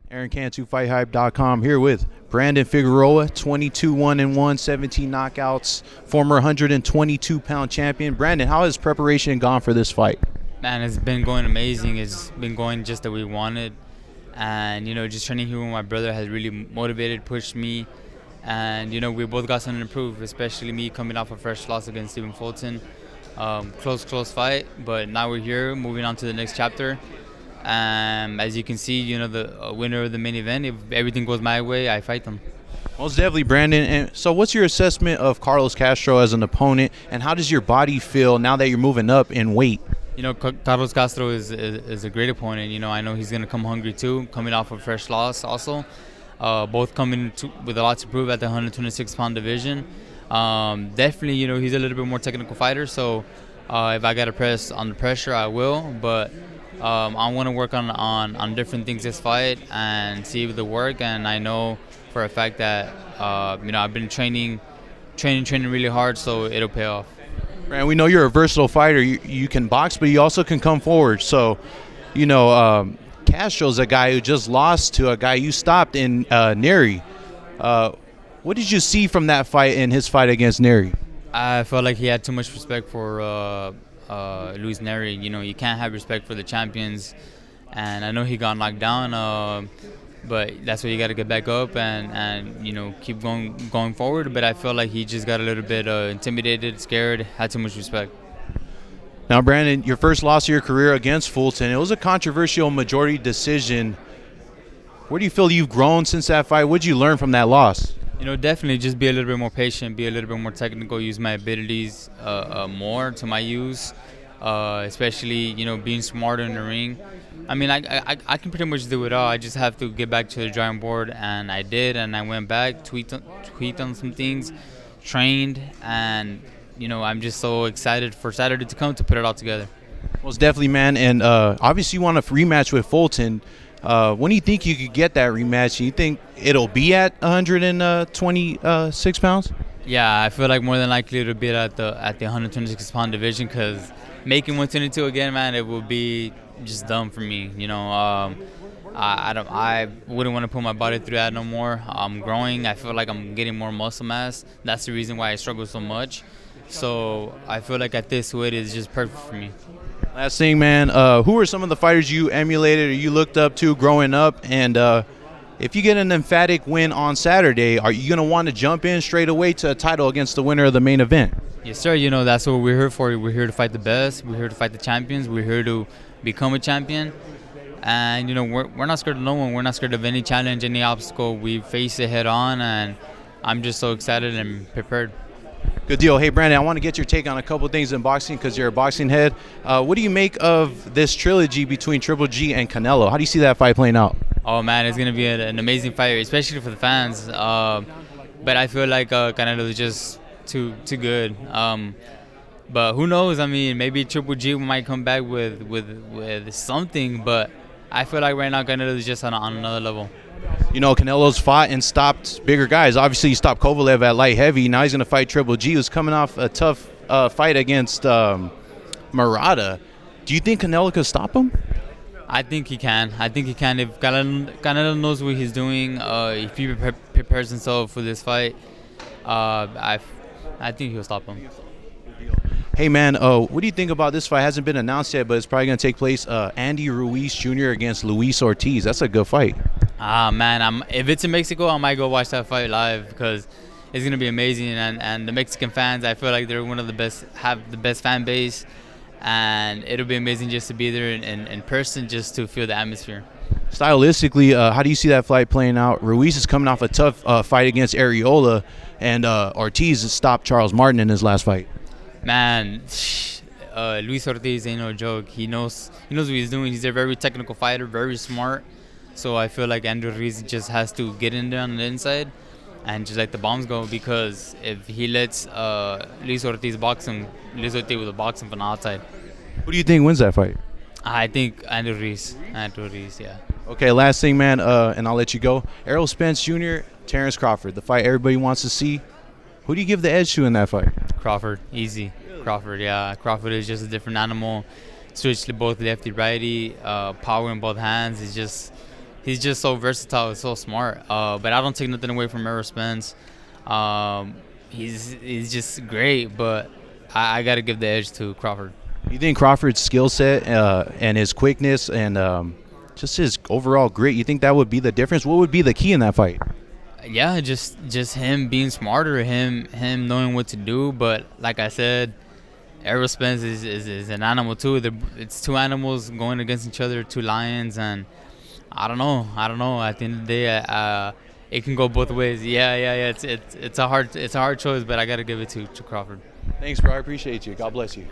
Aaron Cantu, FightHype.com, here with Brandon Figueroa, 22-1-1, 17 knockouts, former 122-pound champion. Brandon, how has preparation gone for this fight? Man, it's been going amazing. It's been going just that we wanted. And, just training here with my brother has really motivated, pushed me. And, we both got something to prove, especially me coming off a fresh loss against Stephen Fulton. Close fight, but now we're here, moving on to the next chapter. As you can see, the winner of the main event, if everything goes my way, I fight them. Most definitely, Brandon. And so what's your assessment of Carlos Castro as an opponent, and how does your body feel now that you're moving up in weight? Carlos Castro is a great opponent. I know he's going to come hungry too, coming off a fresh loss also. Both coming with a lot to prove at the 126-pound division. Definitely, he's a little bit more technical fighter, so if I got to press on the pressure, I will. But I want to work on different things this fight and see if they work. And I know for a fact that I've been training really hard, so it'll pay off. And we know you're a versatile fighter. You can box, but you also can come forward. So, Castro's a guy who just lost to a guy you stopped in Neri. What did you see from that fight in his fight against Neri? I felt like he had too much respect for Luis Neri. You can't have respect for the champions. And I know he got knocked down, but that's why you got to get back up and keep going forward. But I feel like he just got a little bit intimidated, scared, had too much respect. Now, Brandon, your first loss of your career against Fulton, it was a controversial majority decision. Where do you feel you've grown since that fight? What did you learn from that loss? Definitely just be a little bit more patient, be a little bit more technical, use my abilities more to my use, especially, being smarter in the ring. I mean, I can pretty much do it all. I just have to get back to the drawing board, and I did, and I went back, tweaked on some things, trained, and, I'm just so excited for Saturday to come to put it all together. Most definitely, man, and obviously you want a rematch with Fulton. When do you think you could get that rematch? You think it'll be at 126 pounds? Yeah, I feel like more than likely it'll be at the 126-pound division, because making 122 again, man, it will be just dumb for me. I wouldn't want to put my body through that no more. I'm growing. I feel like I'm getting more muscle mass. That's the reason why I struggle so much. So I feel like at this weight it's just perfect for me. Last thing, man, who are some of the fighters you emulated or you looked up to growing up? And if you get an emphatic win on Saturday, are you going to want to jump in straight away to a title against the winner of the main event? Yes, sir. That's what we're here for. We're here to fight the best. We're here to fight the champions. We're here to become a champion. And, we're not scared of no one. We're not scared of any challenge, any obstacle. We face it head on, and I'm just so excited and prepared. Good deal. Hey, Brandon, I want to get your take on a couple things in boxing because you're a boxing head. What do you make of this trilogy between Triple G and Canelo? How do you see that fight playing out? Oh, man, it's going to be an amazing fight, especially for the fans. But I feel like Canelo is just too good. But who knows? I mean, maybe Triple G might come back with something. But I feel like right now Canelo is just on another level. Canelo's fought and stopped bigger guys. Obviously, he stopped Kovalev at light heavy. Now he's going to fight Triple G, who's coming off a tough fight against Murata. Do you think Canelo could stop him? I think he can. If Canelo knows what he's doing, if he prepares himself for this fight, I think he'll stop him. Hey, man, what do you think about this fight? It hasn't been announced yet, but it's probably going to take place. Andy Ruiz Jr. against Luis Ortiz. That's a good fight. Man, if it's in Mexico, I might go watch that fight live because it's going to be amazing. And the Mexican fans, I feel like they're one of the best, have the best fan base. And it'll be amazing just to be there in person, just to feel the atmosphere. Stylistically, how do you see that fight playing out? Ruiz is coming off a tough fight against Areola, and Ortiz has stopped Charles Martin in his last fight. Man, Luis Ortiz ain't no joke. He knows what he's doing. He's a very technical fighter, very smart. So I feel like Andrew Ruiz just has to get in there on the inside and just let the bombs go, because if he lets Luis Ortiz box him, Luis Ortiz will box him from the outside. Who do you think wins that fight? I think Andrew Ruiz, yeah. Okay, last thing, man, and I'll let you go. Errol Spence Jr., Terrence Crawford, the fight everybody wants to see. Who do you give the edge to in that fight? Crawford, easy. Really? Crawford, yeah. Crawford is just a different animal. Switch to both lefty-righty, power in both hands. He's he's just so versatile, so smart. But I don't take nothing away from Errol Spence. He's just great, but I got to give the edge to Crawford. You think Crawford's skill set and his quickness and just his overall grit, you think that would be the difference? What would be the key in that fight? Yeah, just him being smarter, him knowing what to do. But like I said, Errol Spence is an animal too. It's two animals going against each other, two lions, and I don't know. At the end of the day, it can go both ways. Yeah. It's a hard choice, but I got to give it to Crawford. Thanks, bro. I appreciate you. God bless you.